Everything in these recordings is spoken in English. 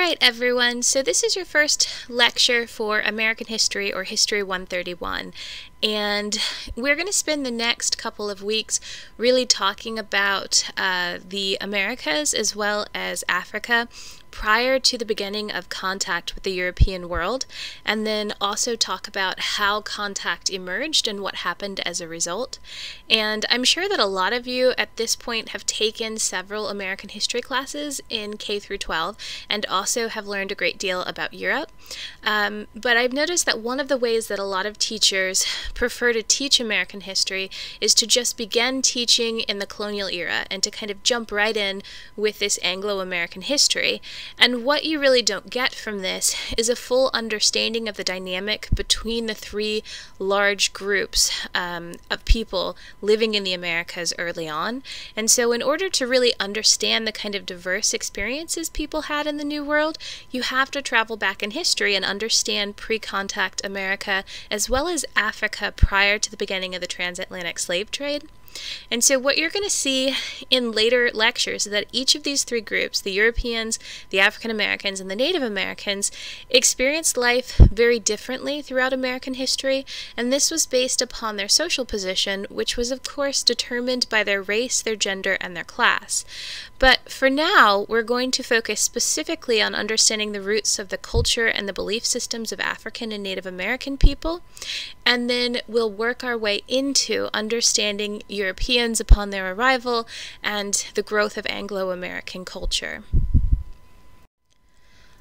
Alright everyone, so this is your first lecture for American History or History 131, and we're going to spend the next couple of weeks really talking about the Americas as well as Africa prior to the beginning of contact with the European world, and then also talk about how contact emerged and what happened as a result. And I'm sure that a lot of you at this point have taken several American history classes in K through 12 and also have learned a great deal about Europe. But I've noticed that one of the ways that a lot of teachers prefer to teach American history is to just begin teaching in the colonial era and to kind of jump right in with this Anglo-American history. And what you really don't get from this is a full understanding of the dynamic between the three large groups of people living in the Americas early on. And so in order to really understand the kind of diverse experiences people had in the New World, you have to travel back in history and understand pre-contact America as well as Africa prior to the beginning of the transatlantic slave trade. And so what you're going to see in later lectures is that each of these three groups, the Europeans, the African Americans, and the Native Americans, experienced life very differently throughout American history, and this was based upon their social position, which was of course determined by their race, their gender, and their class. But for now, we're going to focus specifically on understanding the roots of the culture and the belief systems of African and Native American people, and then we'll work our way into understanding Europeans upon their arrival and the growth of Anglo-American culture.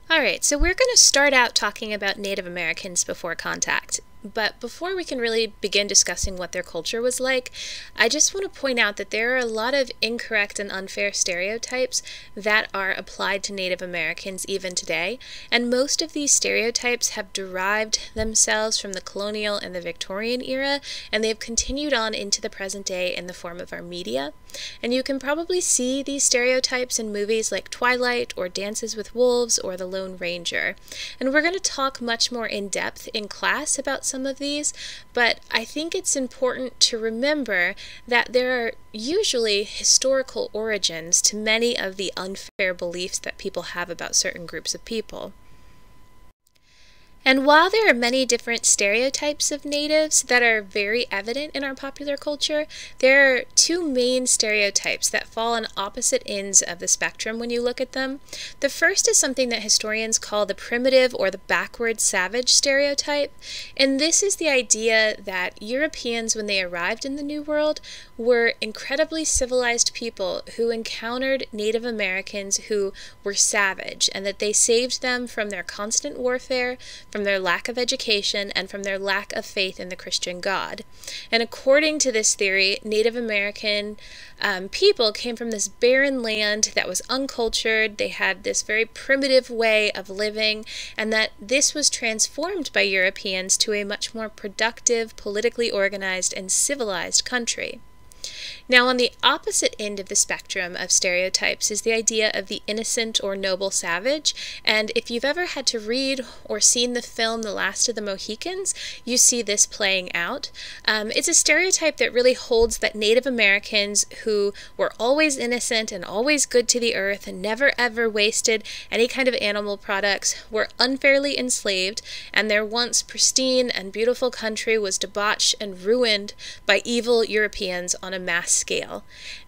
Alright, so we're going to start out talking about Native Americans before contact. But before we can really begin discussing what their culture was like, I just want to point out that there are a lot of incorrect and unfair stereotypes that are applied to Native Americans even today, and most of these stereotypes have derived themselves from the colonial and the Victorian era, and they have continued on into the present day in the form of our media. And you can probably see these stereotypes in movies like Twilight or Dances with Wolves or The Lone Ranger. And we're going to talk much more in depth in class about some of these, but I think it's important to remember that there are usually historical origins to many of the unfair beliefs that people have about certain groups of people. And while there are many different stereotypes of natives that are very evident in our popular culture, there are two main stereotypes that fall on opposite ends of the spectrum when you look at them. The first is something that historians call the primitive or the backward savage stereotype, and this is the idea that Europeans, when they arrived in the New World, were incredibly civilized people who encountered Native Americans who were savage, and that they saved them from their constant warfare, from their lack of education, and from their lack of faith in the Christian God. And according to this theory, Native American people came from this barren land that was uncultured. They had this very primitive way of living, and that this was transformed by Europeans to a much more productive, politically organized, and civilized country. Now, on the opposite end of the spectrum of stereotypes is the idea of the innocent or noble savage, and if you've ever had to read or seen the film The Last of the Mohicans, you see this playing out. It's a stereotype that really holds that Native Americans who were always innocent and always good to the earth and never ever wasted any kind of animal products were unfairly enslaved, and their once pristine and beautiful country was debauched and ruined by evil Europeans on a mass scale.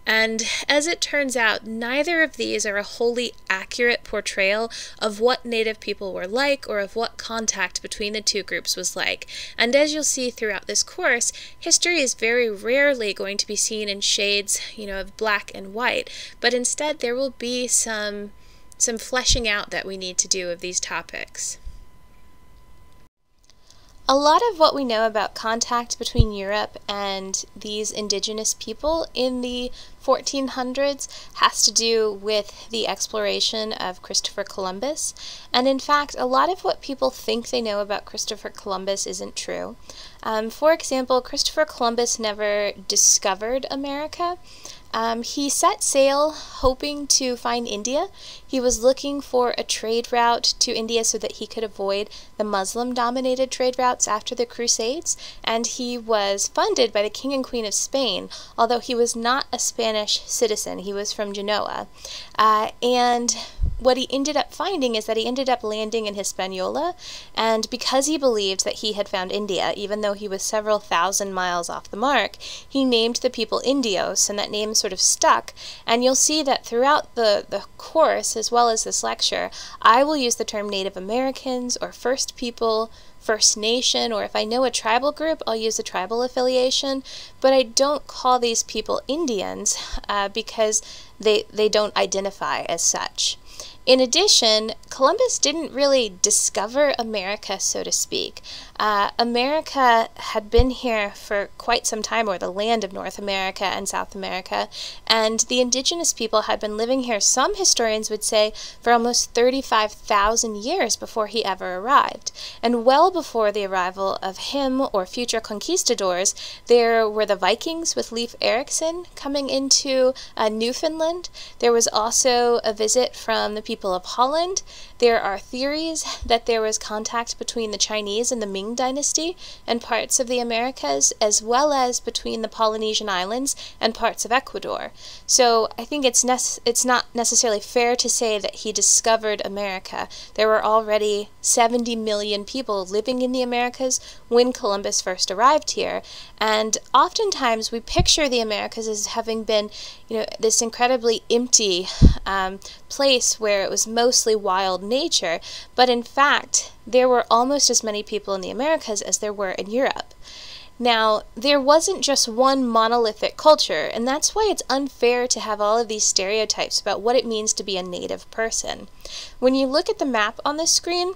And as it turns out, neither of these are a wholly accurate portrayal of what Native people were like or of what contact between the two groups was like. And as you'll see throughout this course, history is very rarely going to be seen in shades, of black and white, but instead there will be some fleshing out that we need to do of these topics. A lot of what we know about contact between Europe and these indigenous people in the 1400s has to do with the exploration of Christopher Columbus. And in fact, a lot of what people think they know about Christopher Columbus isn't true. For example, Christopher Columbus never discovered America. He set sail hoping to find India. He was looking for a trade route to India so that he could avoid the Muslim-dominated trade routes after the Crusades, and he was funded by the King and Queen of Spain, although he was not a Spanish citizen. He was from Genoa. And what he ended up finding is that he ended up landing in Hispaniola, and because he believed that he had found India, even though he was several thousand miles off the mark, he named the people Indios, and that name sort of stuck. And you'll see that throughout the course, as well as this lecture, I will use the term Native Americans or First People, First Nation, or if I know a tribal group, I'll use a tribal affiliation, but I don't call these people Indians because they don't identify as such. In addition, Columbus didn't really discover America, so to speak. America had been here for quite some time, or the land of North America and South America, and the indigenous people had been living here, some historians would say, for almost 35,000 years before he ever arrived. And well before the arrival of him or future conquistadors, there were the Vikings with Leif Erikson coming into Newfoundland. There was also a visit from the people of Holland. There are theories that there was contact between the Chinese and the Ming Dynasty and parts of the Americas, as well as between the Polynesian Islands and parts of Ecuador. So I think it's not necessarily fair to say that he discovered America. There were already 70 million people living in the Americas when Columbus first arrived here, and oftentimes we picture the Americas as having been, this incredibly empty place where it was mostly wild nature, but in fact there were almost as many people in the Americas as there were in Europe. Now, there wasn't just one monolithic culture, and that's why it's unfair to have all of these stereotypes about what it means to be a native person. When you look at the map on the screen,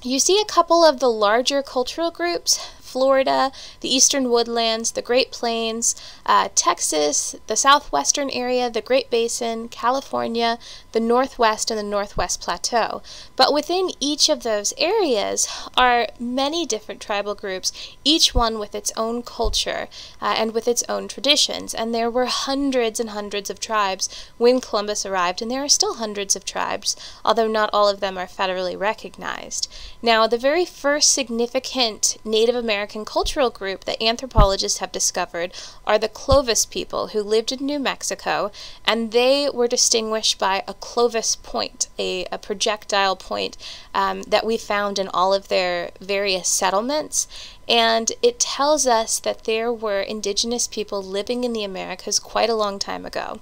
you see a couple of the larger cultural groups: Florida, the Eastern Woodlands, the Great Plains, Texas, the southwestern area, the Great Basin, California, the Northwest, and the Northwest Plateau. But within each of those areas are many different tribal groups, each one with its own culture and with its own traditions. And there were hundreds and hundreds of tribes when Columbus arrived, and there are still hundreds of tribes, although not all of them are federally recognized. Now, the very first significant Native American cultural group that anthropologists have discovered are the Clovis people, who lived in New Mexico, and they were distinguished by a Clovis point, a projectile point that we found in all of their various settlements. And it tells us that there were indigenous people living in the Americas quite a long time ago.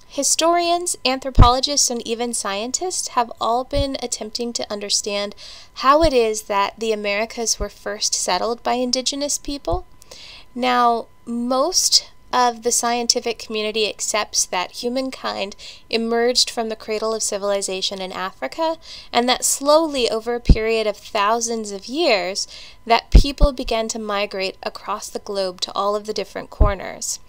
Historians, anthropologists, and even scientists have all been attempting to understand how it is that the Americas were first settled by indigenous people. Now, most of the scientific community accepts that humankind emerged from the cradle of civilization in Africa, and that slowly, over a period of thousands of years, that people began to migrate across the globe to all of the different corners.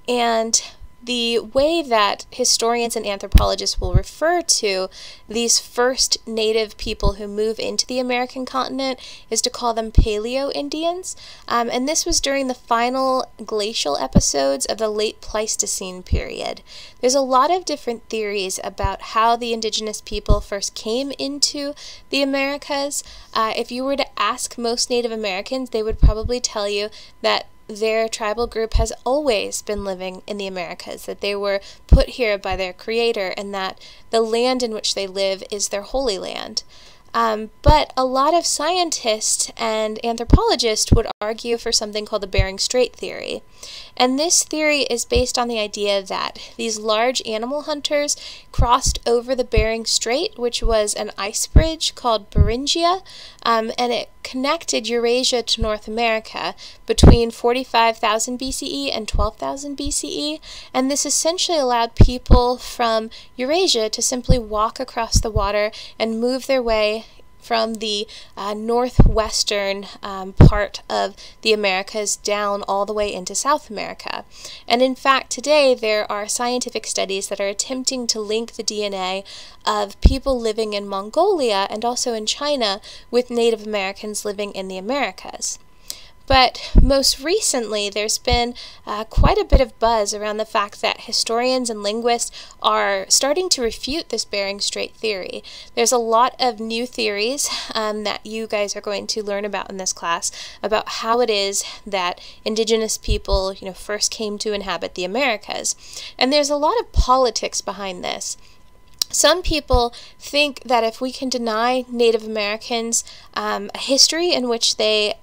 And the way that historians and anthropologists will refer to these first native people who move into the American continent is to call them Paleo-Indians, and this was during the final glacial episodes of the late Pleistocene period. There's a lot of different theories about how the indigenous people first came into the Americas. If you were to ask most Native Americans, they would probably tell you that their tribal group has always been living in the Americas, that they were put here by their creator, and that the land in which they live is their holy land. But a lot of scientists and anthropologists would argue for something called the Bering Strait theory. And this theory is based on the idea that these large animal hunters crossed over the Bering Strait, which was an ice bridge called Beringia, and it connected Eurasia to North America between 45,000 BCE and 12,000 BCE, and this essentially allowed people from Eurasia to simply walk across the water and move their way from the northwestern part of the Americas down all the way into South America. And in fact, today there are scientific studies that are attempting to link the DNA of people living in Mongolia and also in China with Native Americans living in the Americas. But most recently, there's been quite a bit of buzz around the fact that historians and linguists are starting to refute this Bering Strait theory. There's a lot of new theories that you guys are going to learn about in this class about how it is that indigenous people, first came to inhabit the Americas. And there's a lot of politics behind this. Some people think that if we can deny Native Americans a history in which they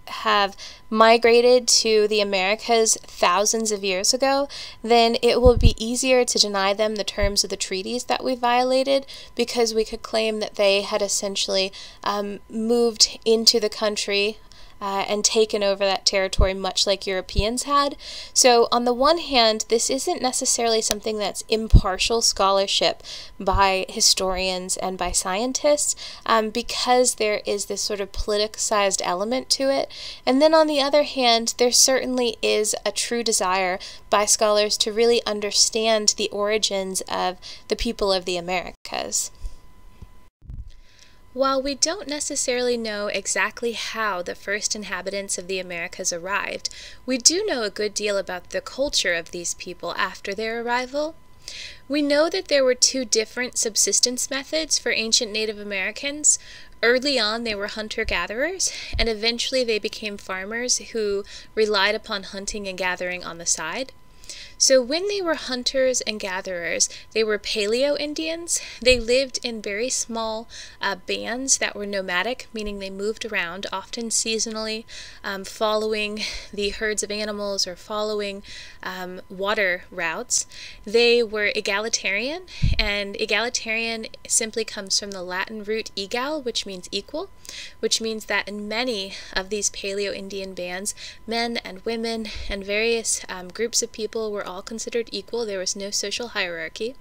have migrated to the Americas thousands of years ago, then it will be easier to deny them the terms of the treaties that we violated, because we could claim that they had essentially moved into the country and taken over that territory much like Europeans had. So on the one hand, this isn't necessarily something that's impartial scholarship by historians and by scientists, because there is this sort of politicized element to it. And then on the other hand, there certainly is a true desire by scholars to really understand the origins of the people of the Americas. While we don't necessarily know exactly how the first inhabitants of the Americas arrived, we do know a good deal about the culture of these people after their arrival. We know that there were two different subsistence methods for ancient Native Americans. Early on, they were hunter-gatherers, and eventually they became farmers who relied upon hunting and gathering on the side. So when they were hunters and gatherers, they were Paleo-Indians. They lived in very small bands that were nomadic, meaning they moved around, often seasonally, following the herds of animals or following water routes. They were egalitarian, and egalitarian simply comes from the Latin root egal, which means equal, which means that in many of these Paleo-Indian bands, men and women and various groups of people were all considered equal. There was no social hierarchy.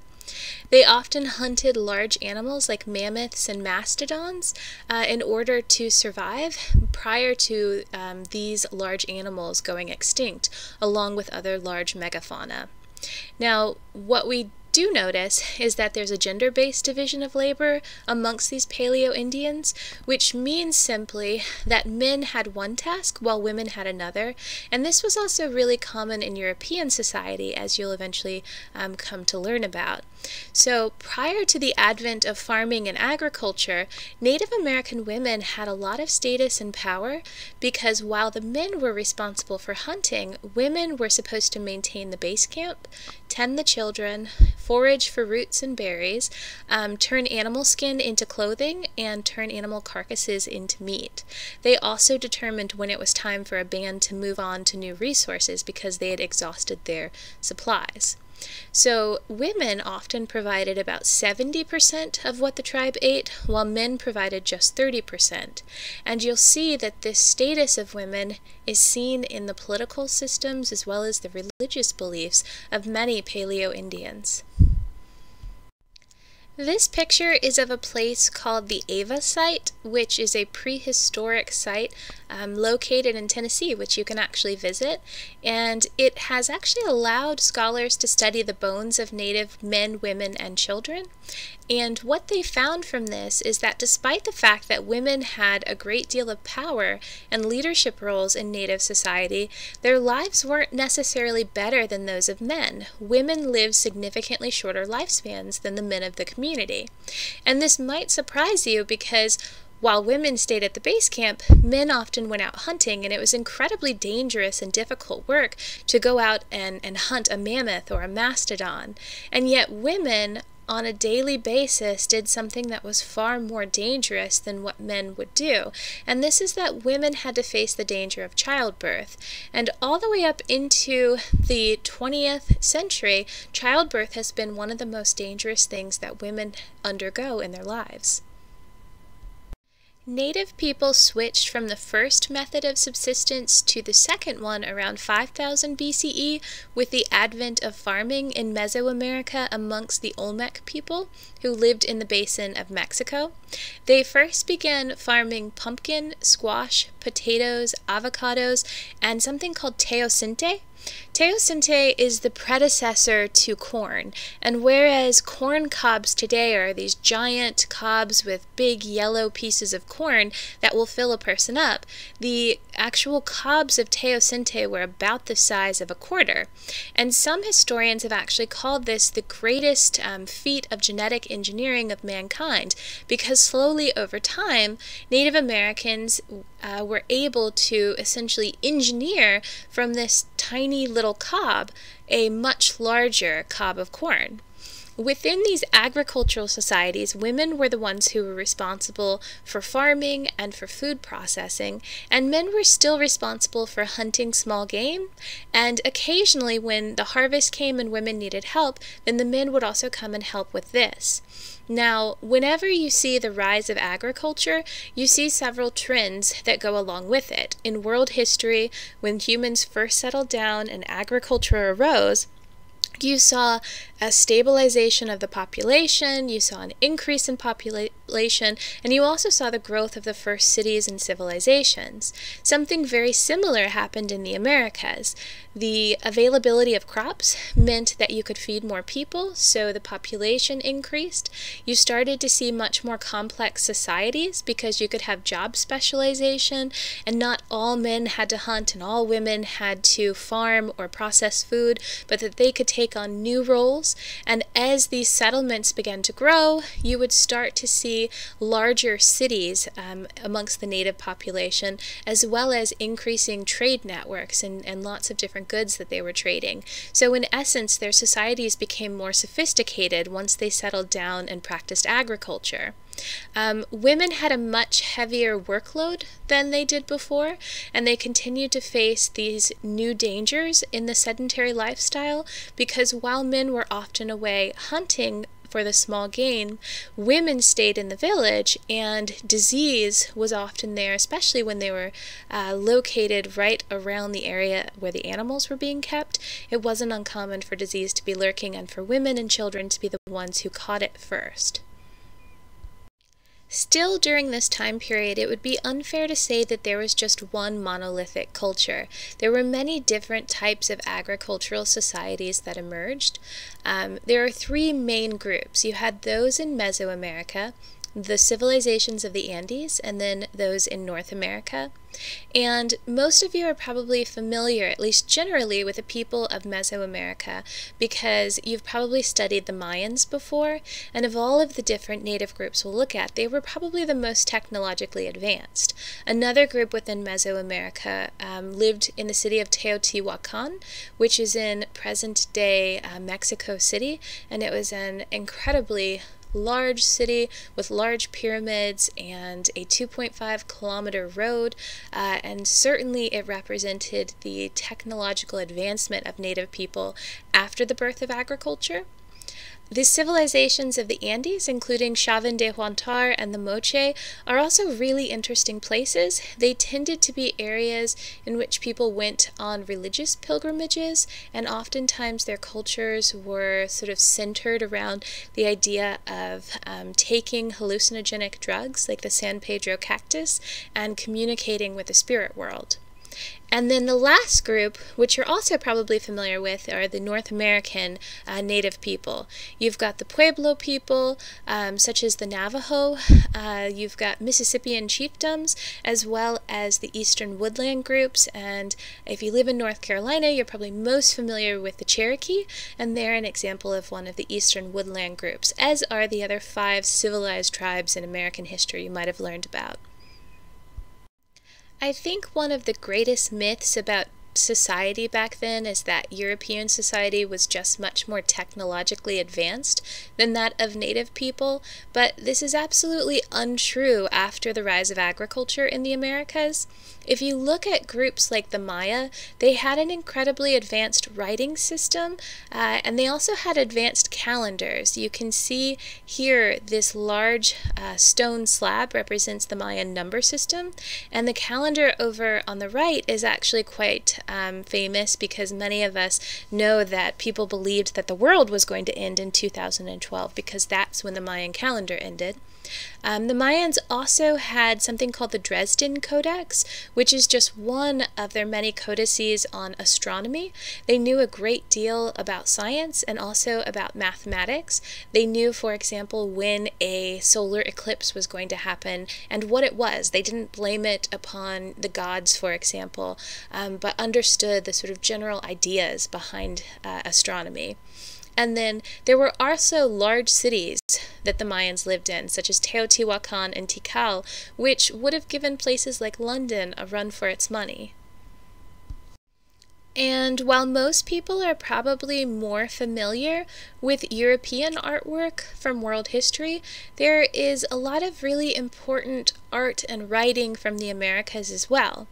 They often hunted large animals like mammoths and mastodons in order to survive prior to these large animals going extinct, along with other large megafauna. Now, what we do notice is that there's a gender-based division of labor amongst these Paleo-Indians, which means simply that men had one task while women had another, and this was also really common in European society, as you'll eventually come to learn about. So prior to the advent of farming and agriculture, Native American women had a lot of status and power, because while the men were responsible for hunting, women were supposed to maintain the base camp, tend the children, forage for roots and berries, turn animal skin into clothing, and turn animal carcasses into meat. They also determined when it was time for a band to move on to new resources because they had exhausted their supplies. So women often provided about 70% of what the tribe ate, while men provided just 30%. And you'll see that this status of women is seen in the political systems as well as the religious beliefs of many Paleo-Indians. This picture is of a place called the Ava site, which is a prehistoric site located in Tennessee, which you can actually visit. And it has actually allowed scholars to study the bones of Native men, women, and children. And what they found from this is that despite the fact that women had a great deal of power and leadership roles in Native society, their lives weren't necessarily better than those of men. Women lived significantly shorter lifespans than the men of the community. And this might surprise you because while women stayed at the base camp, men often went out hunting, and it was incredibly dangerous and difficult work to go out and hunt a mammoth or a mastodon. And yet women on a daily basis did something that was far more dangerous than what men would do. And this is that women had to face the danger of childbirth. And all the way up into the 20th century, childbirth has been one of the most dangerous things that women undergo in their lives. Native people switched from the first method of subsistence to the second one around 5000 BCE with the advent of farming in Mesoamerica amongst the Olmec people who lived in the basin of Mexico. They first began farming pumpkin, squash, potatoes, avocados, and something called teosinte, Teosinte is the predecessor to corn, and whereas corn cobs today are these giant cobs with big yellow pieces of corn that will fill a person up, the actual cobs of Teosinte were about the size of a quarter. And some historians have actually called this the greatest feat of genetic engineering of mankind, because slowly over time, Native Americans were able to essentially engineer from this tiny little cob a much larger cob of corn. Within these agricultural societies, women were the ones who were responsible for farming and for food processing, and men were still responsible for hunting small game, and occasionally when the harvest came and women needed help, then the men would also come and help with this. Now, whenever you see the rise of agriculture, you see several trends that go along with it. In world history, when humans first settled down and agriculture arose, you saw a stabilization of the population, you saw an increase in population, and you also saw the growth of the first cities and civilizations. Something very similar happened in the Americas. The availability of crops meant that you could feed more people, so the population increased. You started to see much more complex societies because you could have job specialization, and not all men had to hunt and all women had to farm or process food, but that they could take on new roles. And as these settlements began to grow, you would start to see larger cities amongst the native population, as well as increasing trade networks and lots of different goods that they were trading. So in essence, their societies became more sophisticated once they settled down and practiced agriculture. Women had a much heavier workload than they did before, and they continued to face these new dangers in the sedentary lifestyle, because while men were often away hunting for the small game, women stayed in the village, and disease was often there, especially when they were located right around the area where the animals were being kept. It wasn't uncommon for disease to be lurking and for women and children to be the ones who caught it first. Still, during this time period, it would be unfair to say that there was just one monolithic culture. There were many different types of agricultural societies that emerged. There are three main groups. You had those in Mesoamerica, the civilizations of the Andes, and then those in North America. And most of you are probably familiar, at least generally, with the people of Mesoamerica because you've probably studied the Mayans before, and of all of the different native groups we'll look at, they were probably the most technologically advanced. Another group within Mesoamerica lived in the city of Teotihuacan, which is in present-day Mexico City, and it was an incredibly large city with large pyramids and a 2.5-kilometer road, and certainly it represented the technological advancement of native people after the birth of agriculture. The civilizations of the Andes, including Chavín de Huántar and the Moche, are also really interesting places. They tended to be areas in which people went on religious pilgrimages, and oftentimes their cultures were sort of centered around the idea of taking hallucinogenic drugs like the San Pedro cactus and communicating with the spirit world. And then the last group, which you're also probably familiar with, are the North American native people. You've got the Pueblo people, such as the Navajo. You've got Mississippian chiefdoms, as well as the Eastern Woodland groups. And if you live in North Carolina, you're probably most familiar with the Cherokee, and they're an example of one of the Eastern Woodland groups, as are the other 5 civilized tribes in American history you might have learned about. I think one of the greatest myths about society back then is that European society was just much more technologically advanced than that of native people, but this is absolutely untrue after the rise of agriculture in the Americas. If you look at groups like the Maya, they had an incredibly advanced writing system, and they also had advanced calendars. You can see here this large stone slab represents the Mayan number system, and the calendar over on the right is actually quite famous because many of us know that people believed that the world was going to end in 2012 because that's when the Mayan calendar ended. The Mayans also had something called the Dresden Codex, which is just one of their many codices on astronomy. They knew a great deal about science and also about mathematics. They knew, for example, when a solar eclipse was going to happen and what it was. They didn't blame it upon the gods, for example, but understood the sort of general ideas behind astronomy. And then there were also large cities that the Mayans lived in, such as Teotihuacan and Tikal, which would have given places like London a run for its money. And while most people are probably more familiar with European artwork from world history, there is a lot of really important art and writing from the Americas as well.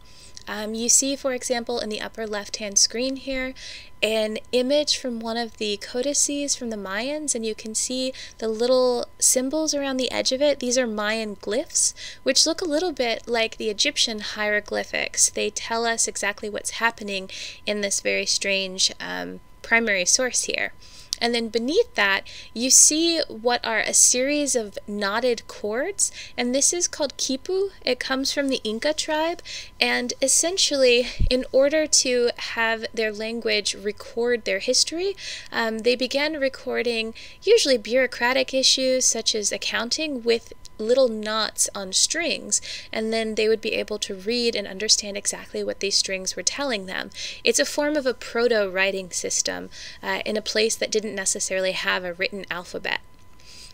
You see, for example, in the upper left-hand screen here, an image from one of the codices from the Mayans, and you can see the little symbols around the edge of it. These are Mayan glyphs, which look a little bit like the Egyptian hieroglyphics. They tell us exactly what's happening in this very strange primary source here. And then beneath that, you see what are a series of knotted cords, and this is called quipu. It comes from the Inca tribe, and essentially, in order to have their language record their history, they began recording usually bureaucratic issues such as accounting with little knots on strings, and then they would be able to read and understand exactly what these strings were telling them. It's a form of a proto-writing system in a place that didn't necessarily have a written alphabet.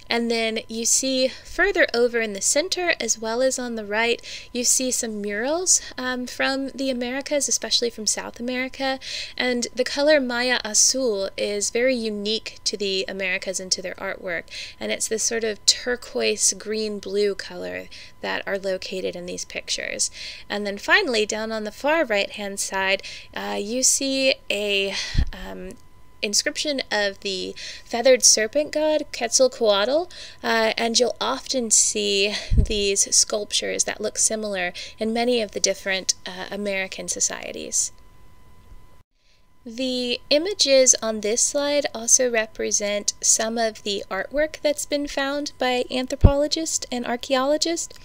And then you see further over in the center, as well as on the right, you see some murals from the Americas, especially from South America. And the color Maya Azul is very unique to the Americas and to their artwork. And it's this sort of turquoise green-blue color that are located in these pictures. And then finally, down on the far right-hand side, you see a inscription of the feathered serpent god Quetzalcoatl, and you'll often see these sculptures that look similar in many of the different American societies. The images on this slide also represent some of the artwork that's been found by anthropologists and archaeologists.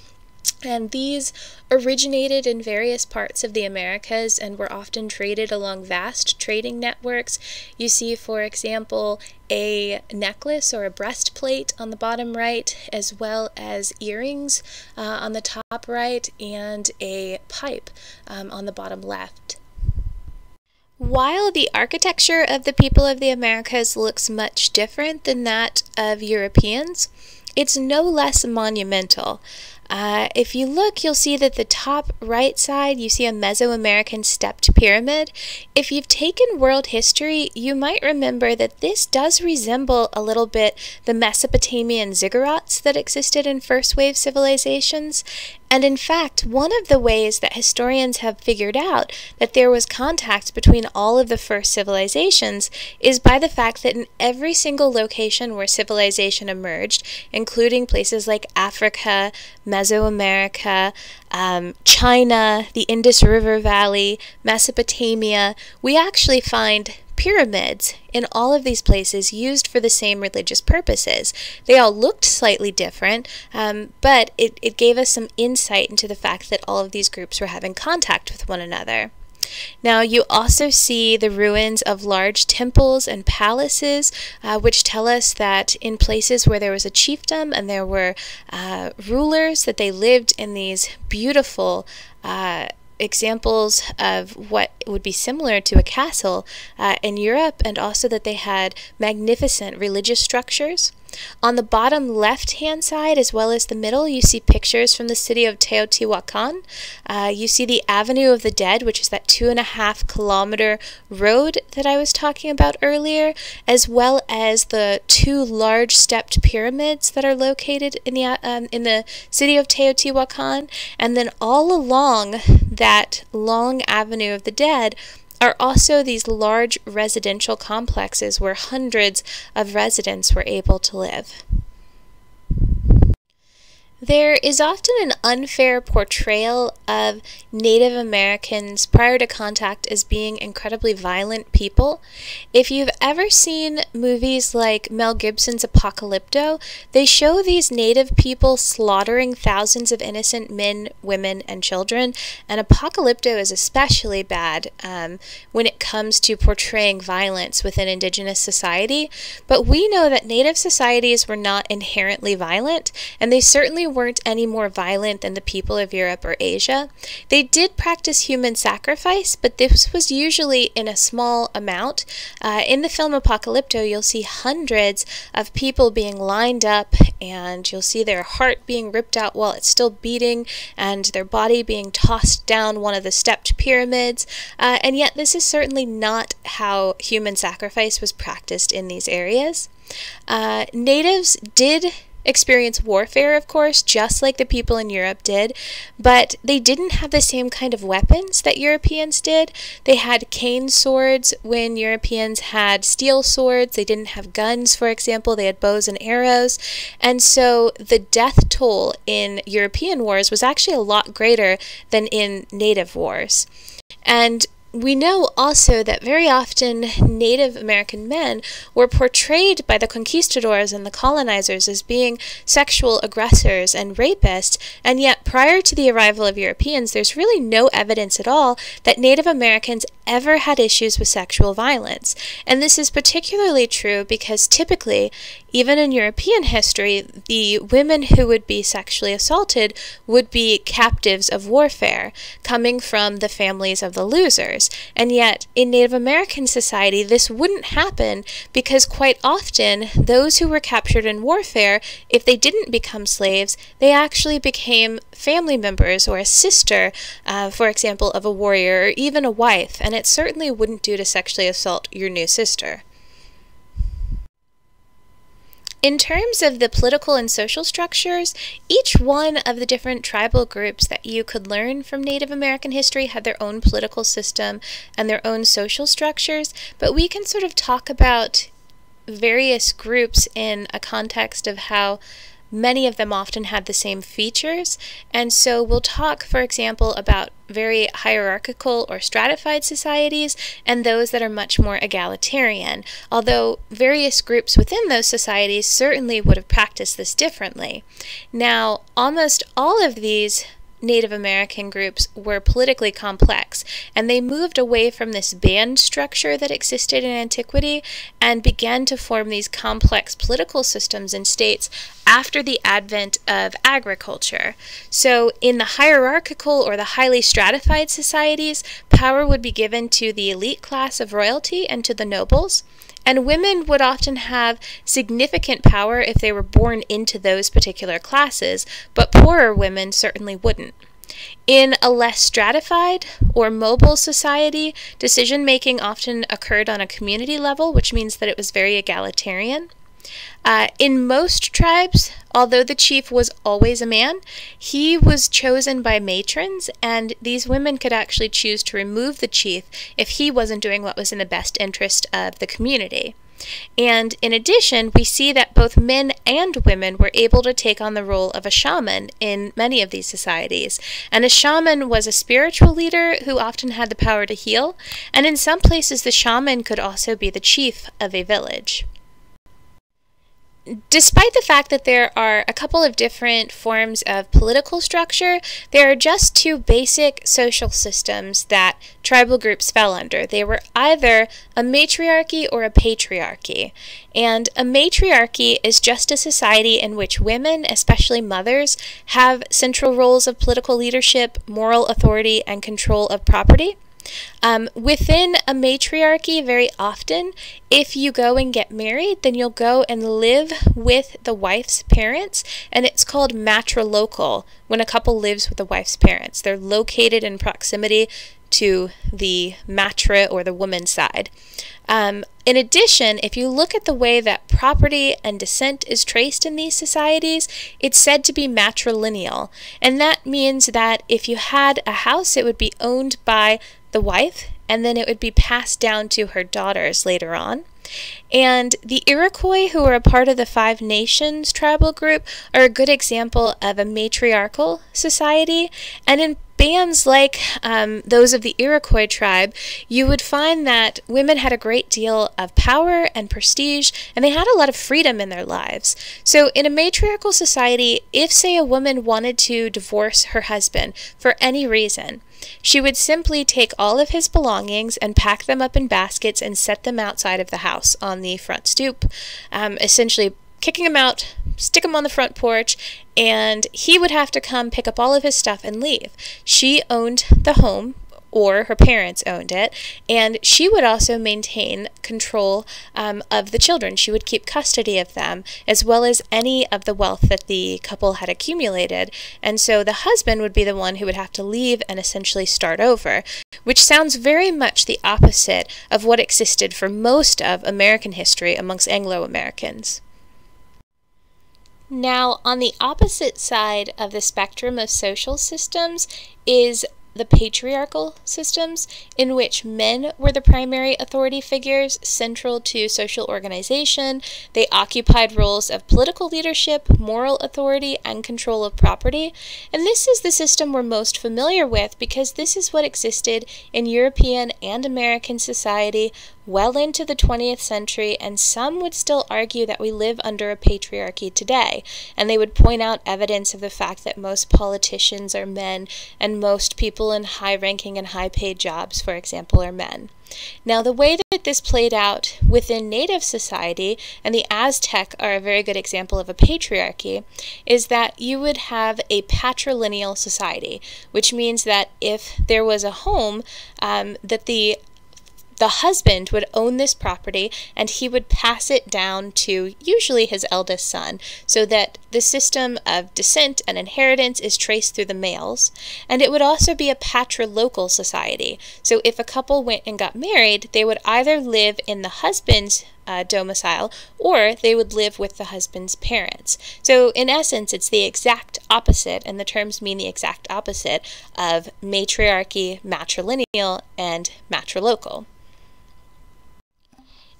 And these originated in various parts of the Americas and were often traded along vast trading networks. You see, for example, a necklace or a breastplate on the bottom right, as well as earrings on the top right, and a pipe on the bottom left. While the architecture of the people of the Americas looks much different than that of Europeans, it's no less monumental. If you look, you'll see that the top right side, you see a Mesoamerican stepped pyramid. If you've taken world history, you might remember that this does resemble a little bit the Mesopotamian ziggurats that existed in first wave civilizations. And in fact, one of the ways that historians have figured out that there was contact between all of the first civilizations is by the fact that in every single location where civilization emerged, including places like Africa, Mesoamerica, China, the Indus River Valley, Mesopotamia, we actually find pyramids in all of these places used for the same religious purposes. They all looked slightly different, but it gave us some insight into the fact that all of these groups were having contact with one another. Now, you also see the ruins of large temples and palaces, which tell us that in places where there was a chiefdom and there were rulers, that they lived in these beautiful examples of what would be similar to a castle in Europe, and also that they had magnificent religious structures. On the bottom left-hand side, as well as the middle, you see pictures from the city of Teotihuacan. You see the Avenue of the Dead, which is that 2.5 kilometer road that I was talking about earlier, as well as the two large stepped pyramids that are located in the city of Teotihuacan. And then all along that long Avenue of the Dead are also these large residential complexes where hundreds of residents were able to live. There is often an unfair portrayal of Native Americans prior to contact as being incredibly violent people. If you've ever seen movies like Mel Gibson's Apocalypto, they show these Native people slaughtering thousands of innocent men, women, and children, and Apocalypto is especially bad when it comes to portraying violence within Indigenous society. But we know that Native societies were not inherently violent, and they certainly weren't any more violent than the people of Europe or Asia. They did practice human sacrifice, but this was usually in a small amount. In the film Apocalypto, you'll see hundreds of people being lined up, and you'll see their heart being ripped out while it's still beating, and their body being tossed down one of the stepped pyramids. And yet this is certainly not how human sacrifice was practiced in these areas. Natives did experience warfare, of course, just like the people in Europe did, but they didn't have the same kind of weapons that Europeans did. They had cane swords when Europeans had steel swords. They didn't have guns, for example. They had bows and arrows. And so the death toll in European wars was actually a lot greater than in Native wars. And we know also that very often Native American men were portrayed by the conquistadors and the colonizers as being sexual aggressors and rapists, and yet prior to the arrival of Europeans, there's really no evidence at all that Native Americans ever had issues with sexual violence. And this is particularly true because typically, even in European history, the women who would be sexually assaulted would be captives of warfare, coming from the families of the losers. And yet, in Native American society, this wouldn't happen because quite often, those who were captured in warfare, if they didn't become slaves, they actually became family members or a sister, for example, of a warrior, or even a wife, and it certainly wouldn't do to sexually assault your new sister. In terms of the political and social structures, each one of the different tribal groups that you could learn from Native American history had their own political system and their own social structures, but we can sort of talk about various groups in a context of how many of them often had the same features. And so we'll talk, for example, about very hierarchical or stratified societies and those that are much more egalitarian, although various groups within those societies certainly would have practiced this differently. Now, almost all of these Native American groups were politically complex, and they moved away from this band structure that existed in antiquity and began to form these complex political systems and states after the advent of agriculture. So in the hierarchical or the highly stratified societies, power would be given to the elite class of royalty and to the nobles. And women would often have significant power if they were born into those particular classes, but poorer women certainly wouldn't. In a less stratified or mobile society, decision-making often occurred on a community level, which means that it was very egalitarian. In most tribes, although the chief was always a man, he was chosen by matrons, and these women could actually choose to remove the chief if he wasn't doing what was in the best interest of the community. And in addition, we see that both men and women were able to take on the role of a shaman in many of these societies. And a shaman was a spiritual leader who often had the power to heal, and in some places the shaman could also be the chief of a village. Despite the fact that there are a couple of different forms of political structure, there are just two basic social systems that tribal groups fell under. They were either a matriarchy or a patriarchy. And a matriarchy is just a society in which women, especially mothers, have central roles of political leadership, moral authority, and control of property. Within a matriarchy, very often, if you go and get married, then you'll go and live with the wife's parents, and it's called matrilocal when a couple lives with the wife's parents. They're located in proximity to the matra or the woman's side. In addition, if you look at the way that property and descent is traced in these societies, it's said to be matrilineal, and that means that if you had a house, it would be owned by the wife, and then it would be passed down to her daughters later on. And the Iroquois, who were a part of the Five Nations tribal group, are a good example of a matriarchal society. And in bands like those of the Iroquois tribe, you would find that women had a great deal of power and prestige, and they had a lot of freedom in their lives. So in a matriarchal society, if, say, a woman wanted to divorce her husband for any reason, she would simply take all of his belongings and pack them up in baskets and set them outside of the house on the front stoop, essentially kicking him out, stick him on the front porch, and he would have to come pick up all of his stuff and leave. She owned the home, or her parents owned it, and she would also maintain control of the children. She would keep custody of them, as well as any of the wealth that the couple had accumulated. And so the husband would be the one who would have to leave and essentially start over, which sounds very much the opposite of what existed for most of American history amongst Anglo-Americans. Now, on the opposite side of the spectrum of social systems is the patriarchal systems, in which men were the primary authority figures central to social organization. They occupied roles of political leadership, moral authority, and control of property. And this is the system we're most familiar with because this is what existed in European and American society well into the 20th century, and some would still argue that we live under a patriarchy today, and they would point out evidence of the fact that most politicians are men, and most people in high-ranking and high-paid jobs, for example, are men. Now, the way that this played out within Native society, and the Aztec are a very good example of a patriarchy, is that you would have a patrilineal society, which means that if there was a home, that the husband would own this property and he would pass it down to usually his eldest son, so that the system of descent and inheritance is traced through the males. And it would also be a patrilocal society. So if a couple went and got married, they would either live in the husband's domicile, or they would live with the husband's parents. So in essence, it's the exact opposite, and the terms mean the exact opposite of matriarchy, matrilineal, and matrilocal.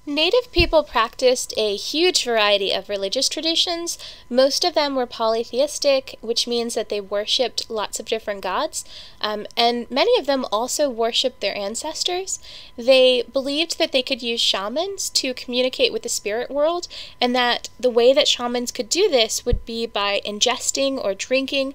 Native people practiced a huge variety of religious traditions. Most of them were polytheistic, which means that they worshipped lots of different gods, and many of them also worshipped their ancestors. They believed that they could use shamans to communicate with the spirit world, and that the way that shamans could do this would be by ingesting or drinking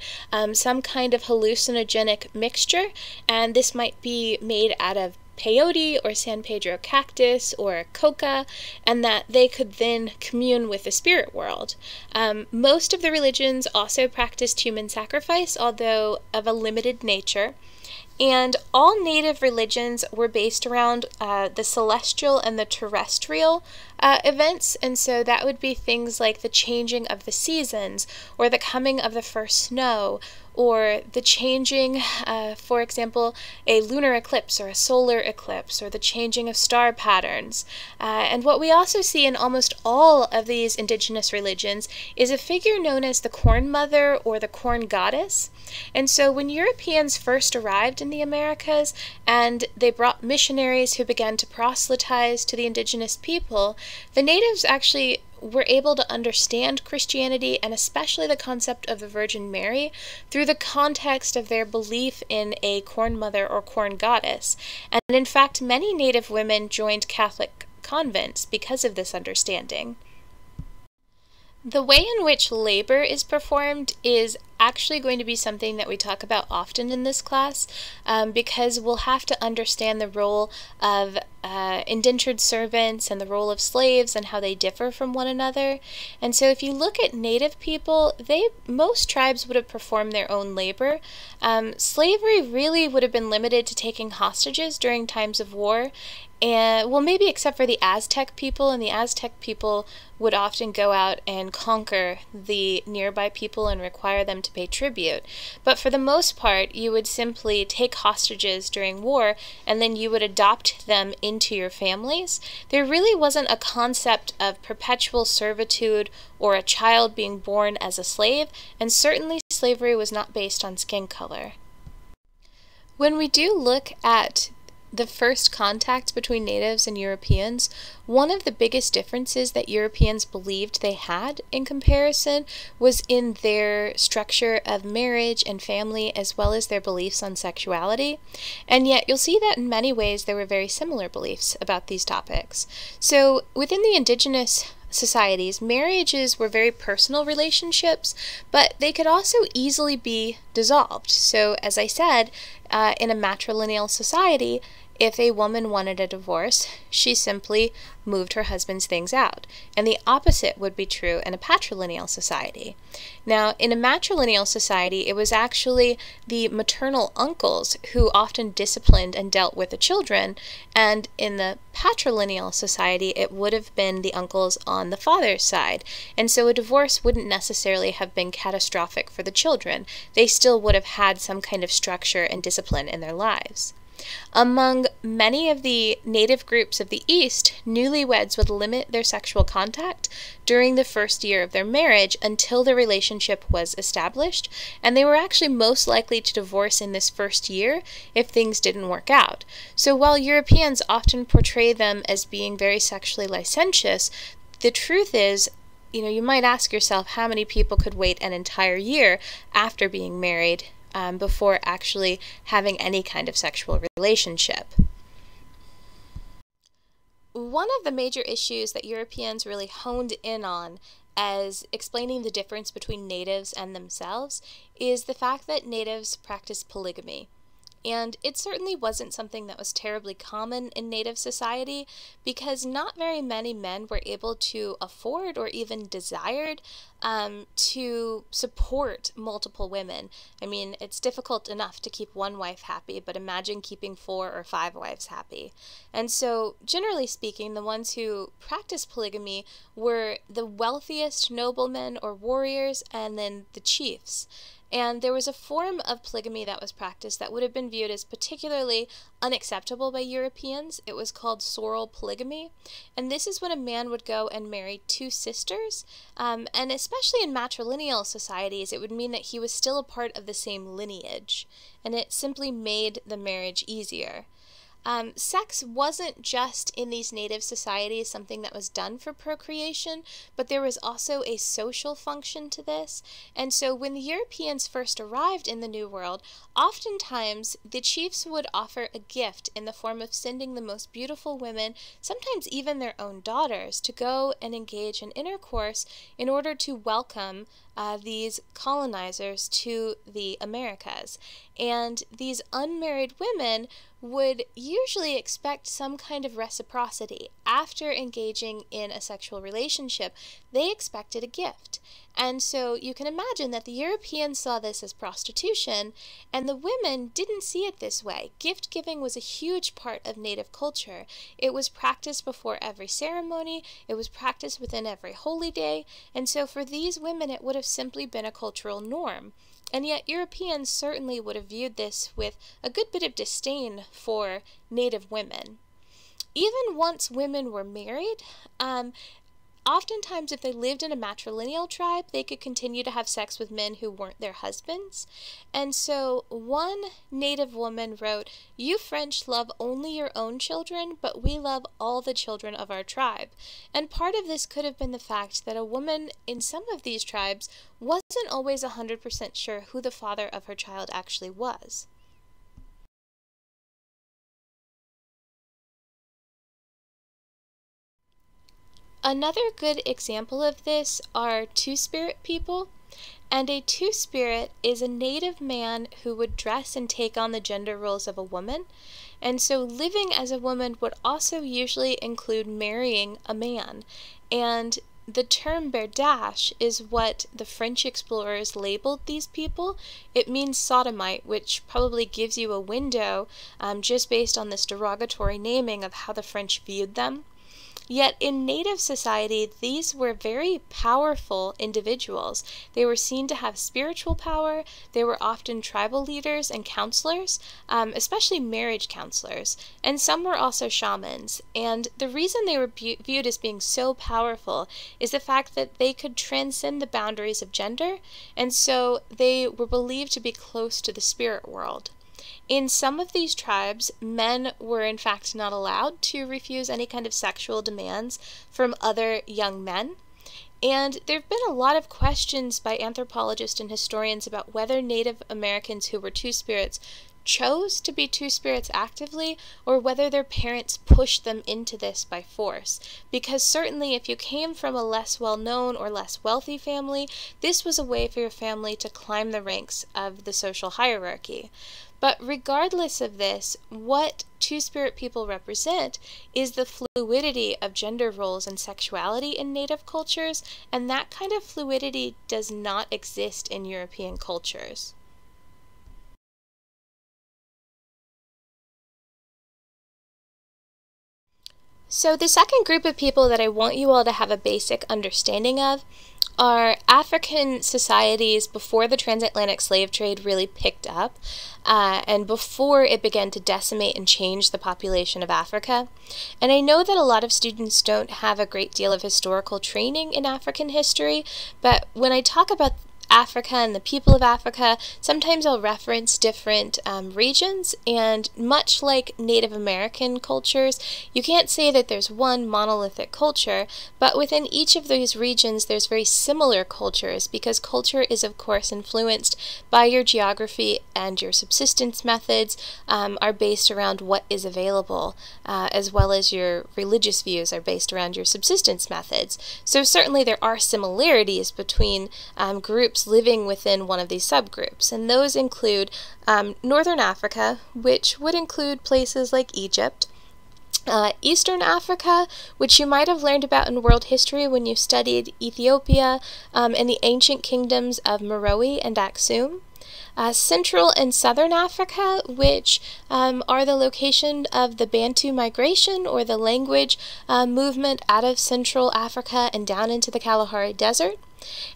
some kind of hallucinogenic mixture, and this might be made out of peyote or San Pedro cactus or coca, and that they could then commune with the spirit world. Most of the religions also practiced human sacrifice, although of a limited nature. And all native religions were based around the celestial and the terrestrial events, and so that would be things like the changing of the seasons, or the coming of the first snow, or the changing, for example, a lunar eclipse or a solar eclipse, or the changing of star patterns. And what we also see in almost all of these indigenous religions is a figure known as the Corn Mother or the Corn Goddess. And so when Europeans first arrived in the Americas and they brought missionaries who began to proselytize to the indigenous people, the natives actually were able to understand Christianity, and especially the concept of the Virgin Mary, through the context of their belief in a corn mother or corn goddess. And in fact, many native women joined Catholic convents because of this understanding. The way in which labor is performed is actually going to be something that we talk about often in this class, because we'll have to understand the role of indentured servants and the role of slaves and how they differ from one another. And so if you look at native people, most tribes would have performed their own labor. Slavery really would have been limited to taking hostages during times of war, and well, maybe except for the Aztec people, and the Aztec people would often go out and conquer the nearby people and require them to pay tribute. But for the most part, you would simply take hostages during war, and then you would adopt them into your families. There really wasn't a concept of perpetual servitude or a child being born as a slave, and certainly slavery was not based on skin color. When we do look at the first contact between natives and Europeans, one of the biggest differences that Europeans believed they had in comparison was in their structure of marriage and family, as well as their beliefs on sexuality. And yet you'll see that in many ways there were very similar beliefs about these topics. So within the indigenous societies, marriages were very personal relationships, but they could also easily be dissolved. So as I said, in a matrilineal society, if a woman wanted a divorce, she simply moved her husband's things out. And the opposite would be true in a patrilineal society. Now, in a matrilineal society, it was actually the maternal uncles who often disciplined and dealt with the children, and in the patrilineal society, it would have been the uncles on the father's side. And so a divorce wouldn't necessarily have been catastrophic for the children. They still would have had some kind of structure and discipline in their lives. Among many of the native groups of the East, newlyweds would limit their sexual contact during the first year of their marriage until the relationship was established, and they were actually most likely to divorce in this first year if things didn't work out. So while Europeans often portray them as being very sexually licentious, the truth is, you might ask yourself how many people could wait an entire year after being married before actually having any kind of sexual relationship. One of the major issues that Europeans really honed in on as explaining the difference between natives and themselves is the fact that natives practice polygamy. And it certainly wasn't something that was terribly common in native society, because not very many men were able to afford or even desired to support multiple women. I mean, it's difficult enough to keep one wife happy, but imagine keeping 4 or 5 wives happy. And so, generally speaking, the ones who practiced polygamy were the wealthiest noblemen or warriors, and then the chiefs. And there was a form of polygamy that was practiced that would have been viewed as particularly unacceptable by Europeans. It was called soror polygamy. And this is when a man would go and marry 2 sisters. And especially in matrilineal societies, it would mean that he was still a part of the same lineage. And it simply made the marriage easier. Sex wasn't just in these native societies something that was done for procreation, but there was also a social function to this. And so when the Europeans first arrived in the New World, oftentimes the chiefs would offer a gift in the form of sending the most beautiful women, sometimes even their own daughters, to go and engage in intercourse in order to welcome these colonizers to the Americas. And these unmarried women would usually expect some kind of reciprocity. After engaging in a sexual relationship, they expected a gift. And so you can imagine that the Europeans saw this as prostitution, and the women didn't see it this way. Gift giving was a huge part of native culture. It was practiced before every ceremony, it was practiced within every holy day, and so for these women it would have simply been a cultural norm. And yet Europeans certainly would have viewed this with a good bit of disdain for native women. Even once women were married, oftentimes if they lived in a matrilineal tribe, they could continue to have sex with men who weren't their husbands. And so one native woman wrote, "You French love only your own children, but we love all the children of our tribe." And part of this could have been the fact that a woman in some of these tribes wasn't always 100% sure who the father of her child actually was. Another good example of this are Two-Spirit people. And a Two-Spirit is a native man who would dress and take on the gender roles of a woman. And so living as a woman would also usually include marrying a man. And the term berdache is what the French explorers labeled these people. It means sodomite, which probably gives you a window just based on this derogatory naming of how the French viewed them. Yet in native society, these were very powerful individuals. They were seen to have spiritual power. They were often tribal leaders and counselors, especially marriage counselors. And some were also shamans. And the reason they were viewed as being so powerful is the fact that they could transcend the boundaries of gender, and so they were believed to be close to the spirit world. In some of these tribes, men were in fact not allowed to refuse any kind of sexual demands from other young men. And there have been a lot of questions by anthropologists and historians about whether Native Americans who were Two-Spirits chose to be Two-Spirits actively, or whether their parents pushed them into this by force. Because certainly if you came from a less well-known or less wealthy family, this was a way for your family to climb the ranks of the social hierarchy. But regardless of this, what Two-Spirit people represent is the fluidity of gender roles and sexuality in Native cultures, and that kind of fluidity does not exist in European cultures. So the second group of people that I want you all to have a basic understanding of are African societies before the transatlantic slave trade really picked up, and before it began to decimate and change the population of Africa. And I know that a lot of students don't have a great deal of historical training in African history, but when I talk about Africa and the people of Africa, sometimes I'll reference different regions, and much like Native American cultures, you can't say that there's one monolithic culture, but within each of these regions there's very similar cultures, because culture is of course influenced by your geography, and your subsistence methods are based around what is available, as well as your religious views are based around your subsistence methods. So certainly there are similarities between groups living within one of these subgroups, and those include Northern Africa, which would include places like Egypt, Eastern Africa, which you might have learned about in world history when you studied Ethiopia and the ancient kingdoms of Meroe and Aksum, Central and Southern Africa, which are the location of the Bantu migration or the language movement out of Central Africa and down into the Kalahari Desert.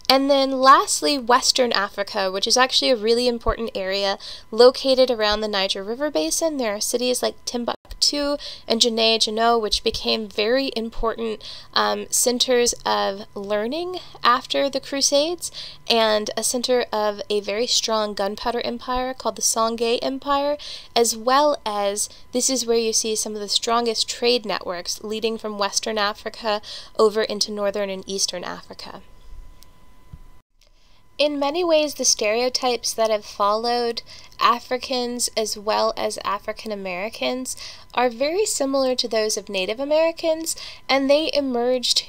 And then lastly, Western Africa, which is actually a really important area located around the Niger River Basin. There are cities like Timbuktu and Janae, which became very important centers of learning after the Crusades, and a center of a very strong gunpowder empire called the Songhai Empire, as well as this is where you see some of the strongest trade networks leading from Western Africa over into Northern and Eastern Africa. In many ways, the stereotypes that have followed Africans as well as African Americans are very similar to those of Native Americans, and they emerged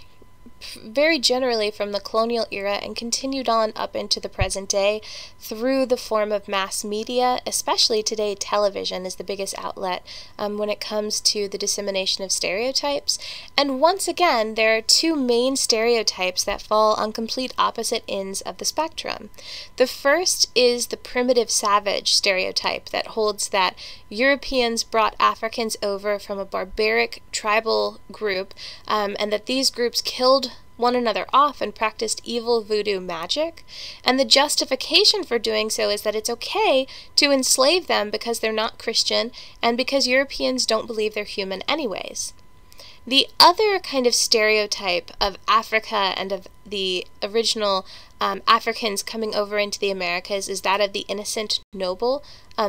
very generally from the colonial era and continued on up into the present day through the form of mass media. Especially today, television is the biggest outlet when it comes to the dissemination of stereotypes. And once again, there are two main stereotypes that fall on complete opposite ends of the spectrum. The first is the primitive savage stereotype that holds that Europeans brought Africans over from a barbaric tribal group, and that these groups killed one another off and practiced evil voodoo magic, and the justification for doing so is that it's okay to enslave them because they're not Christian and because Europeans don't believe they're human anyways. The other kind of stereotype of Africa and of the original Africans coming over into the Americas is that of the innocent noble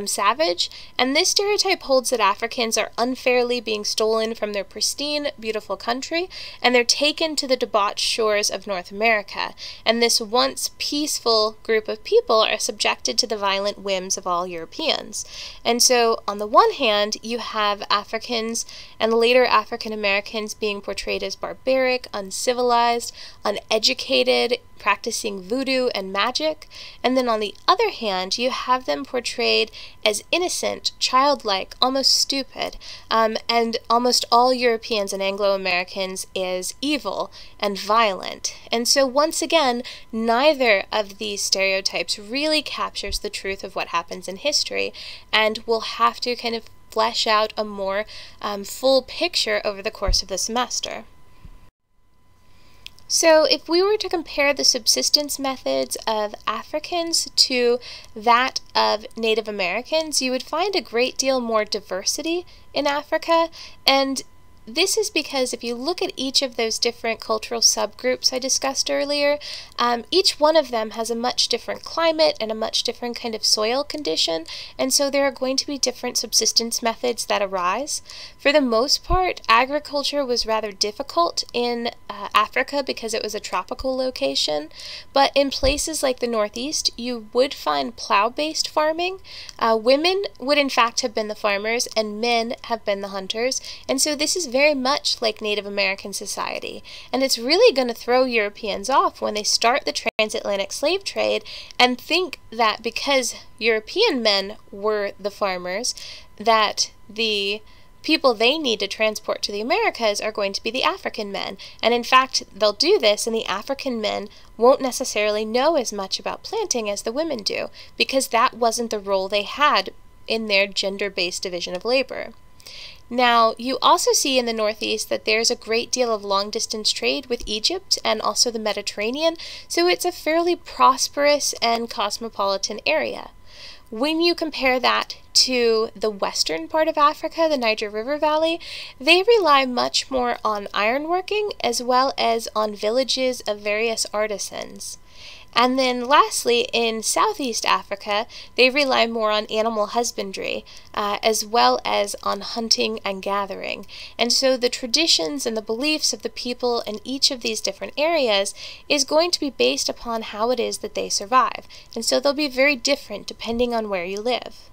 savage, and this stereotype holds that Africans are unfairly being stolen from their pristine, beautiful country, and they're taken to the debauched shores of North America, and this once peaceful group of people are subjected to the violent whims of all Europeans. And so, on the one hand, you have Africans and later African Americans being portrayed as barbaric, uncivilized, uneducated, practicing voodoo and magic, and then on the other hand, you have them portrayed as innocent, childlike, almost stupid, and almost all Europeans and Anglo-Americans as evil and violent. And so once again, neither of these stereotypes really captures the truth of what happens in history, and we'll have to kind of flesh out a more full picture over the course of the semester. So if we were to compare the subsistence methods of Africans to that of Native Americans, you would find a great deal more diversity in Africa, and this is because if you look at each of those different cultural subgroups I discussed earlier, each one of them has a much different climate and a much different kind of soil condition, and so there are going to be different subsistence methods that arise. For the most part, agriculture was rather difficult in Africa because it was a tropical location, but in places like the Northeast, you would find plow-based farming. Women would in fact have been the farmers, and men have been the hunters, and so this is very much like Native American society, and it's really going to throw Europeans off when they start the transatlantic slave trade and think that because European men were the farmers, that the people they need to transport to the Americas are going to be the African men. And in fact, they'll do this, and the African men won't necessarily know as much about planting as the women do, because that wasn't the role they had in their gender-based division of labor. Now, you also see in the Northeast that there's a great deal of long-distance trade with Egypt and also the Mediterranean, so it's a fairly prosperous and cosmopolitan area. When you compare that to the western part of Africa, the Niger River Valley, they rely much more on ironworking as well as on villages of various artisans. And then lastly, in Southeast Africa, they rely more on animal husbandry, as well as on hunting and gathering. And so the traditions and the beliefs of the people in each of these different areas is going to be based upon how it is that they survive. And so they'll be very different depending on where you live.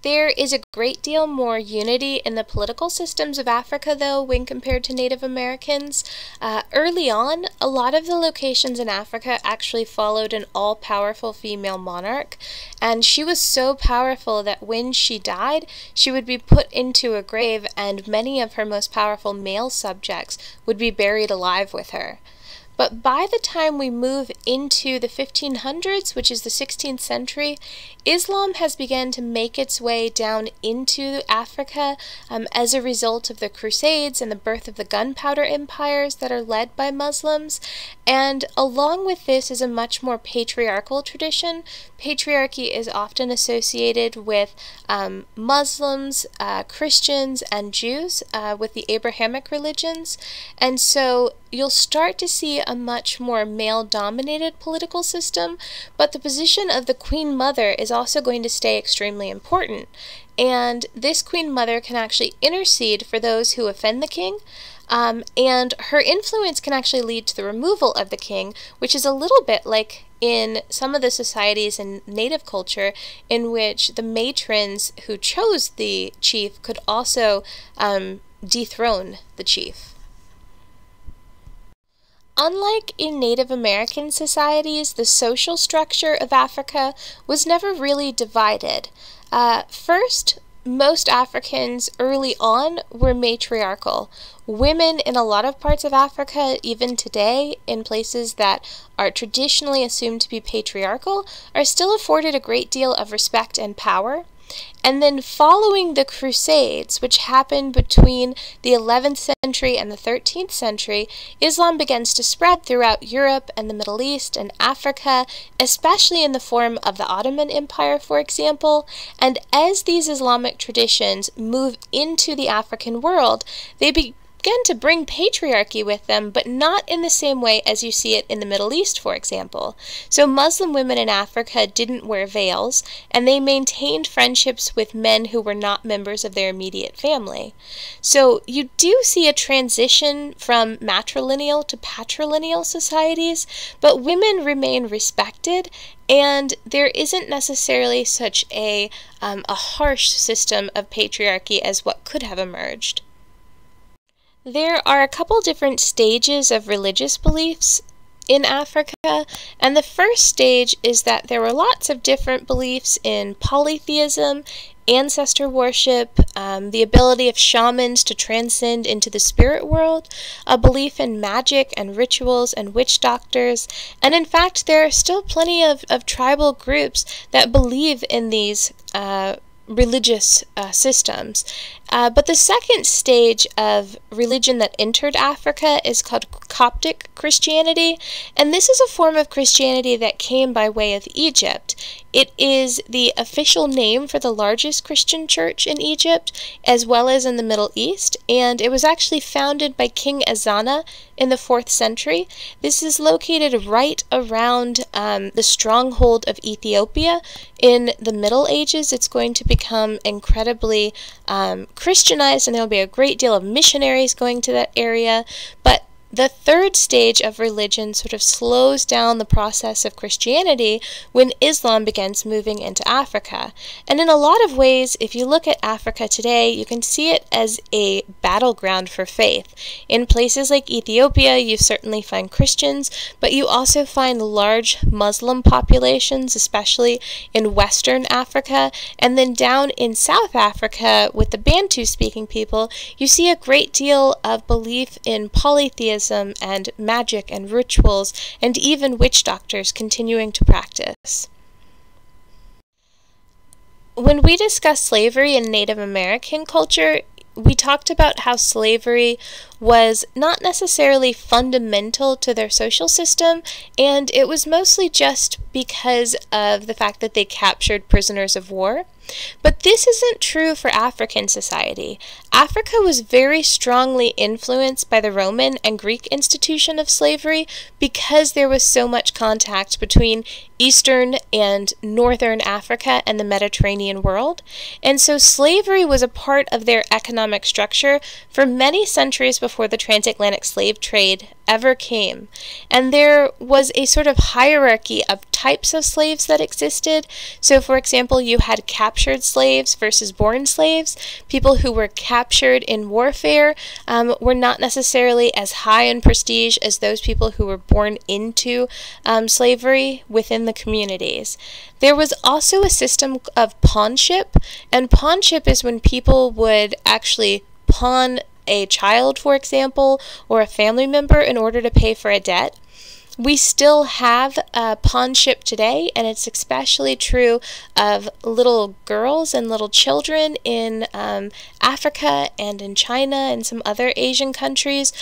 There is a great deal more unity in the political systems of Africa, though, when compared to Native Americans. Early on, a lot of the locations in Africa actually followed an all-powerful female monarch, and she was so powerful that when she died, she would be put into a grave, and many of her most powerful male subjects would be buried alive with her. But by the time we move into the 1500s, which is the 16th century, Islam has begun to make its way down into Africa as a result of the Crusades and the birth of the gunpowder empires that are led by Muslims. And along with this is a much more patriarchal tradition. Patriarchy is often associated with Muslims, Christians, and Jews, with the Abrahamic religions. And so you'll start to see a much more male-dominated political system, but the position of the Queen Mother is also going to stay extremely important. And this Queen Mother can actually intercede for those who offend the king, and her influence can actually lead to the removal of the king, which is a little bit like in some of the societies in native culture in which the matrons who chose the chief could also dethrone the chief. Unlike in Native American societies, the social structure of Africa was never really divided. First, most Africans early on were matriarchal. Women in a lot of parts of Africa, even today, in places that are traditionally assumed to be patriarchal, are still afforded a great deal of respect and power. And then following the Crusades, which happened between the 11th century and the 13th century, Islam begins to spread throughout Europe and the Middle East and Africa, especially in the form of the Ottoman Empire, for example. And as these Islamic traditions move into the African world, they began to bring patriarchy with them, but not in the same way as you see it in the Middle East, for example. So Muslim women in Africa didn't wear veils, and they maintained friendships with men who were not members of their immediate family. So you do see a transition from matrilineal to patrilineal societies, but women remain respected, and there isn't necessarily such a harsh system of patriarchy as what could have emerged. There are a couple different stages of religious beliefs in Africa, and the first stage is that there were lots of different beliefs in polytheism, ancestor worship, the ability of shamans to transcend into the spirit world, a belief in magic and rituals and witch doctors, and in fact there are still plenty of tribal groups that believe in these religious systems. But the second stage of religion that entered Africa is called Coptic Christianity, and this is a form of Christianity that came by way of Egypt. It is the official name for the largest Christian church in Egypt, as well as in the Middle East, and it was actually founded by King Ezana in the 4th century. This is located right around the stronghold of Ethiopia. In the Middle Ages, it's going to become incredibly Christianized, and there will be a great deal of missionaries going to that area. But the third stage of religion sort of slows down the process of Christianity when Islam begins moving into Africa. And in a lot of ways, if you look at Africa today, you can see it as a battleground for faith. In places like Ethiopia, you certainly find Christians, but you also find large Muslim populations, especially in Western Africa. And then down in South Africa, with the Bantu-speaking people, you see a great deal of belief in polytheism and magic and rituals, and even witch doctors continuing to practice. When we discuss slavery in Native American culture, we talked about how slavery was not necessarily fundamental to their social system, and it was mostly just because of the fact that they captured prisoners of war. But this isn't true for African society. Africa was very strongly influenced by the Roman and Greek institution of slavery because there was so much contact between Eastern and Northern Africa and the Mediterranean world. And so slavery was a part of their economic structure for many centuries before the transatlantic slave trade ever came. And there was a sort of hierarchy of types of slaves that existed. So, for example, you had captured slaves versus born slaves. People who were captured in warfare were not necessarily as high in prestige as those people who were born into slavery within the communities. There was also a system of pawnship, and pawnship is when people would actually pawn a child, for example, or a family member in order to pay for a debt. We still have pawnship today, and it's especially true of little girls and little children in Africa and in China and some other Asian countries,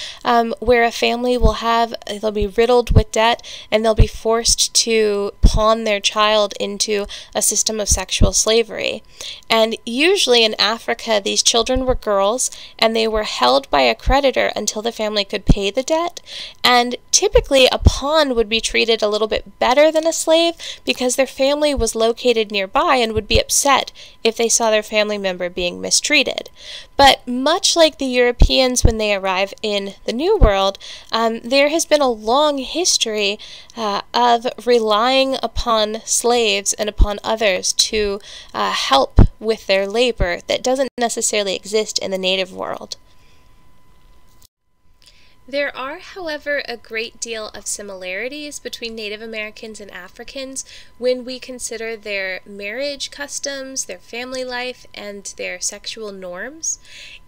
where a family they'll be riddled with debt, and they'll be forced to pawn their child into a system of sexual slavery. And usually in Africa, these children were girls, and they were held by a creditor until the family could pay the debt. And typically a pawn would be treated a little bit better than a slave because their family was located nearby and would be upset if they saw their family member being mistreated. But much like the Europeans when they arrive in the New World, there has been a long history of relying upon slaves and upon others to help with their labor that doesn't necessarily exist in the native world. There are, however, a great deal of similarities between Native Americans and Africans when we consider their marriage customs, their family life, and their sexual norms.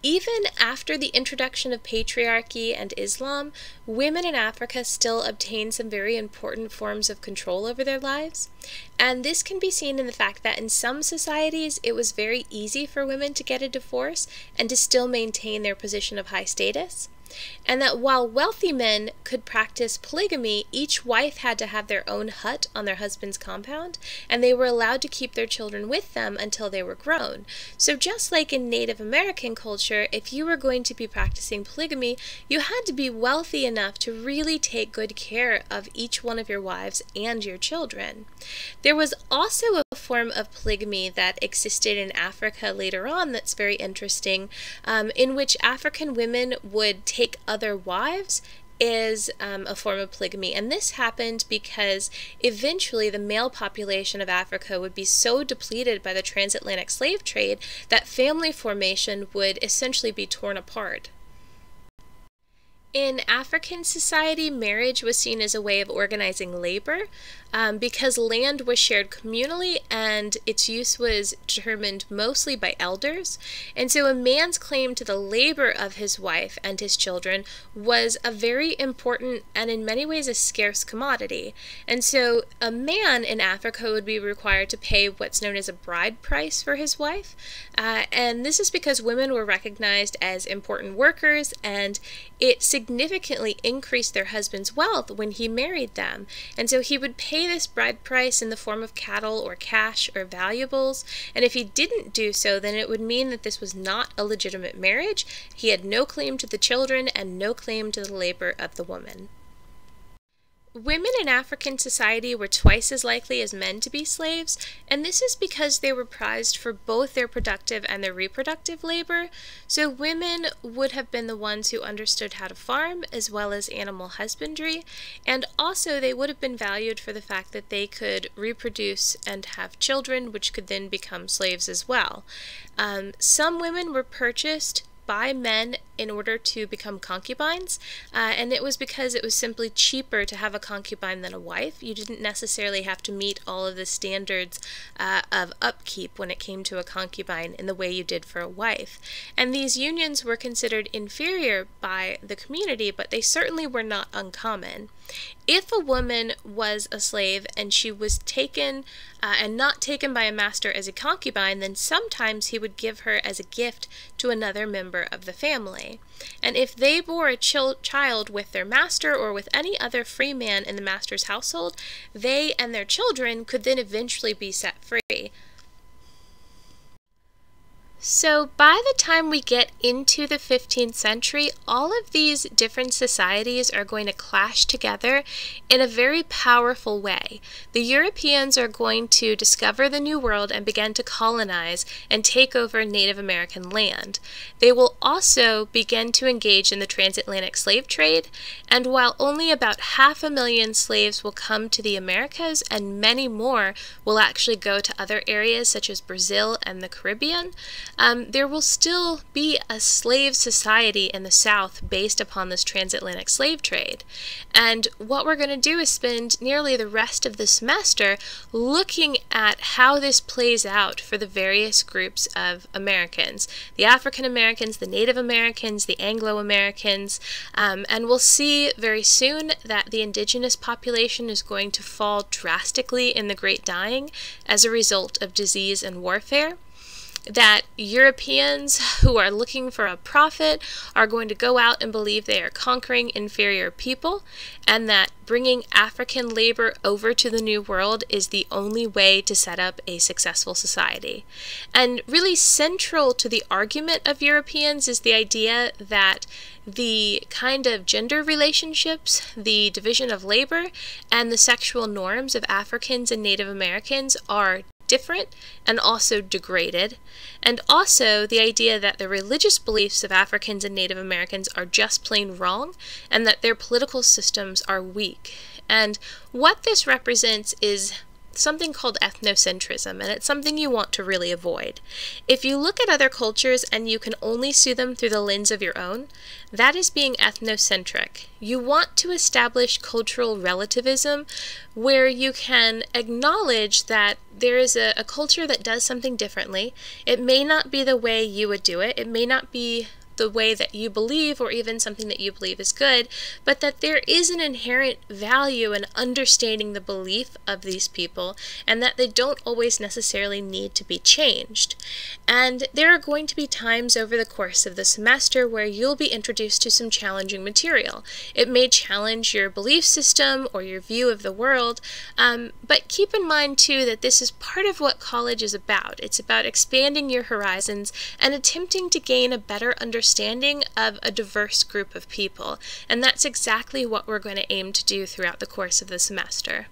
Even after the introduction of patriarchy and Islam, women in Africa still obtain some very important forms of control over their lives. And this can be seen in the fact that in some societies it was very easy for women to get a divorce and to still maintain their position of high status. And that while wealthy men could practice polygamy, each wife had to have their own hut on their husband's compound, and they were allowed to keep their children with them until they were grown. So just like in Native American culture, if you were going to be practicing polygamy, you had to be wealthy enough to really take good care of each one of your wives and your children. There was also a form of polygamy that existed in Africa later on that's very interesting, in which African women would take other wives is a form of polygamy. And this happened because eventually the male population of Africa would be so depleted by the transatlantic slave trade that family formation would essentially be torn apart. In African society, marriage was seen as a way of organizing labor because land was shared communally and its use was determined mostly by elders. And so a man's claim to the labor of his wife and his children was a very important and in many ways a scarce commodity. And so a man in Africa would be required to pay what's known as a bride price for his wife. And this is because women were recognized as important workers, and it significantly increased their husband's wealth when he married them. And so he would pay this bride price in the form of cattle or cash or valuables. And if he didn't do so, then it would mean that this was not a legitimate marriage. He had no claim to the children and no claim to the labor of the woman. Women in African society were twice as likely as men to be slaves, and this is because they were prized for both their productive and their reproductive labor. So women would have been the ones who understood how to farm as well as animal husbandry, and also they would have been valued for the fact that they could reproduce and have children, which could then become slaves as well. Some women were purchased by men in order to become concubines, and it was because it was simply cheaper to have a concubine than a wife. You didn't necessarily have to meet all of the standards of upkeep when it came to a concubine in the way you did for a wife. And these unions were considered inferior by the community, but they certainly were not uncommon. If a woman was a slave and she was taken and not taken by a master as a concubine, then sometimes he would give her as a gift to another member of the family. And if they bore a child with their master or with any other free man in the master's household, they and their children could then eventually be set free. So by the time we get into the 15th century, all of these different societies are going to clash together in a very powerful way. The Europeans are going to discover the New World and begin to colonize and take over Native American land. They will also begin to engage in the transatlantic slave trade, and while only about 500,000 slaves will come to the Americas and many more will actually go to other areas such as Brazil and the Caribbean, there will still be a slave society in the South based upon this transatlantic slave trade. And what we're going to do is spend nearly the rest of the semester looking at how this plays out for the various groups of Americans. The African Americans, the Native Americans, the Anglo-Americans, and we'll see very soon that the indigenous population is going to fall drastically in the Great Dying as a result of disease and warfare. That Europeans who are looking for a profit are going to go out and believe they are conquering inferior people, and that bringing African labor over to the New World is the only way to set up a successful society. And really central to the argument of Europeans is the idea that the kind of gender relationships, the division of labor, and the sexual norms of Africans and Native Americans are different and also degraded, and also the idea that the religious beliefs of Africans and Native Americans are just plain wrong, and that their political systems are weak. And what this represents is something called ethnocentrism, and it's something you want to really avoid. If you look at other cultures and you can only see them through the lens of your own, that is being ethnocentric. You want to establish cultural relativism where you can acknowledge that there is a culture that does something differently. It may not be the way you would do it. It may not be the way that you believe or even something that you believe is good, but that there is an inherent value in understanding the belief of these people and that they don't always necessarily need to be changed. And there are going to be times over the course of the semester where you'll be introduced to some challenging material. It may challenge your belief system or your view of the world, but keep in mind too that this is part of what college is about. It's about expanding your horizons and attempting to gain a better understanding of a diverse group of people, and that's exactly what we're going to aim to do throughout the course of the semester.